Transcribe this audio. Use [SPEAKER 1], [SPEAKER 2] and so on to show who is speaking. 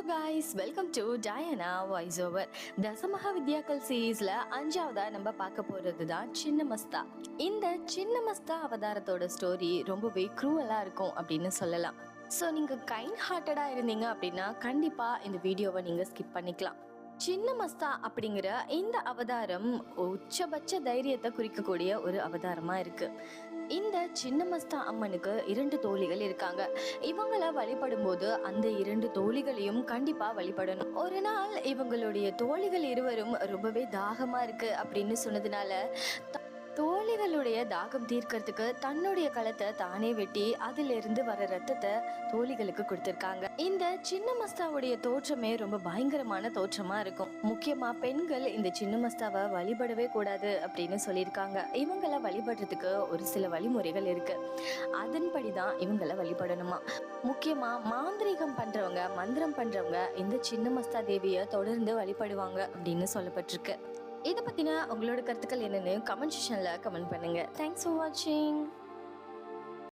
[SPEAKER 1] guys, welcome to Diana Voice Over. தசமகா வித்யாக்கள் சீரீஸ்ல 5வதா நம்ம பார்க்க போறது தான் சின்ன மஸ்தா. இந்த சின்ன மஸ்தா அவதாரத்தோட ஸ்டோரி ரொம்பவே க்ரூவலா இருக்கும் அப்படின்னு சொல்லலாம். ஸோ நீங்க கைண்ட் ஹார்ட்டடா இருந்தீங்க அப்படின்னா கண்டிப்பா இந்த வீடியோவை நீங்க ஸ்கிப் பண்ணிக்கலாம். சின்ன மஸ்தா அப்படிங்கிற இந்த அவதாரம் உச்சபட்ச தைரியத்தை குறிக்கக்கூடிய ஒரு அவதாரமா இருக்கு. இந்த சின்ன மஸ்தா அம்மனுக்கு 2 தோழிகள் இருக்காங்க. இவங்கள வழிபடும் போது அந்த 2 தோழிகளையும் கண்டிப்பா வழிபடணும். ஒரு நாள் இவங்களுடைய தோழிகள் இருவரும் ரொம்பவே தாகமா இருக்கு அப்படின்னு சொன்னதுனால தோழிகளுடைய தாகம் தீர்க்கறதுக்கு தன்னுடைய களத்தை தானே வெட்டி அதிலிருந்து வர ரத்தத்தை தோழிகளுக்கு கொடுத்திருக்காங்க. இந்த சின்ன மஸ்தாவுடைய தோற்றமே ரொம்ப பயங்கரமான தோற்றமா இருக்கும். முக்கியமா பெண்கள் இந்த சின்ன மஸ்தாவை வழிபடவே கூடாது அப்படின்னு சொல்லியிருக்காங்க. இவங்களை வழிபடுறதுக்கு ஒரு சில வழிமுறைகள் இருக்கு. அதன்படிதான் இவங்களை வழிபடணுமா. முக்கியமா மாந்திரீகம் பண்றவங்க, மந்திரம் பண்றவங்க இந்த சின்ன மஸ்தா தேவியை தொடர்ந்து வழிபடுவாங்க அப்படின்னு சொல்லப்பட்டிருக்கு. இதை பத்தின உங்களோட கருத்துக்கள் என்னன்னு கமெண்ட் செக்ஷன்ல கமெண்ட் பண்ணுங்க. தேங்க்ஸ் ஃபார் வாட்சிங்.